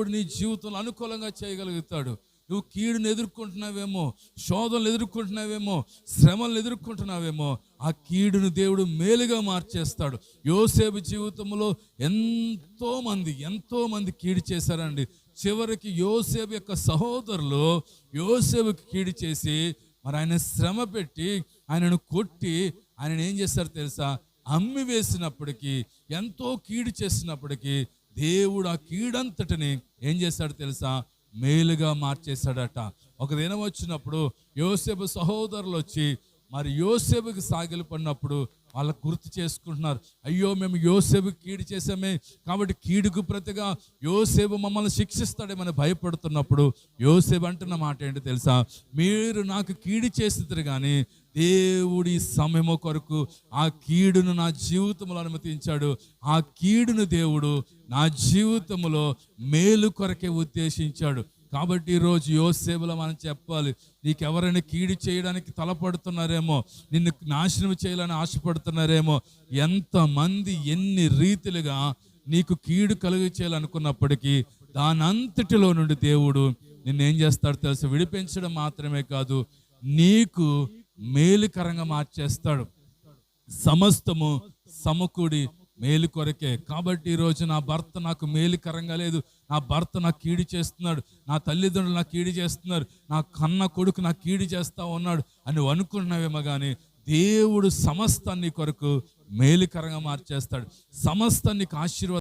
దేవుడు నీ జీవితంలో అనుకూలంగా చేయగలుగుతాడు. నువ్వు కీడును ఎదుర్కొంటున్నావేమో, శోధనలు ఎదుర్కొంటున్నావేమో, శ్రమలను ఎదుర్కొంటున్నావేమో, ఆ కీడును దేవుడు మేలుగా మార్చేస్తాడు. యోసేపు జీవితంలో ఎంతో మంది కీడు చేశారండి. చివరికి యోసేపు యొక్క సహోదరులు యోసేపుకి కీడు చేసి మరి ఆయన శ్రమ పెట్టి ఆయనను కొట్టి ఆయనను ఏం చేశారు తెలుసా? అమ్మి వేసినప్పటికీ, ఎంతో కీడు చేసినప్పటికీ దేవుడు ఆ కీడంతటిని ఏం చేశాడు తెలుసా? మేలుగా మార్చేశాడట. ఒక దినం వచ్చినప్పుడు యోసేపు సహోదరులు వచ్చి మరి యోసేపుకి సాగిలి పడినప్పుడు వాళ్ళకు గుర్తు చేసుకుంటున్నారు. అయ్యో, మేము యోసేపుకి కీడు చేసామే, కాబట్టి కీడుకు ప్రతిగా యోసేపు మమ్మల్ని శిక్షిస్తాడేమని భయపడుతున్నప్పుడు యోసేపు అంటున్న మాట ఏంటి తెలుసా? మీరు నాకు కీడు చేస్తారు, కానీ దేవుడి సమయము కొరకు ఆ కీడును నా జీవితంలో అనుమతించాడు. ఆ కీడును దేవుడు నా జీవితంలో మేలు కొరకే ఉద్దేశించాడు. కాబట్టి ఈరోజు యోసేపులో మనం చెప్పాలి, నీకెవరైనా కీడు చేయడానికి తలపడుతున్నారేమో, నిన్ను నాశనం చేయాలని ఆశపడుతున్నారేమో, ఎంతమంది ఎన్ని రీతిలుగా నీకు కీడు కలుగ చేయాలనుకున్నప్పటికీ దానంతటిలో నుండి దేవుడు నిన్నేం చేస్తాడు తెలుసు? విడిపించడం మాత్రమే కాదు, నీకు మేలుకరంగా మార్చేస్తాడు. సమస్తము సమకూడి మేలు కొరకే. కాబట్టి ఈరోజు నా భర్త నాకు మేలుకరంగా లేదు, నా భర్త నాకు కీడు చేస్తున్నాడు, నా తల్లిదండ్రులు నాకు కీడు చేస్తున్నారు, నా కన్న కొడుకు నాకు కీడు చేస్తా ఉన్నాడు అని అనుకున్నావేమో, కానీ దేవుడు సమస్తాన్ని కొరకు మేలుకరంగా మార్చేస్తాడు. సమస్తాన్ని ఆశీర్వాదం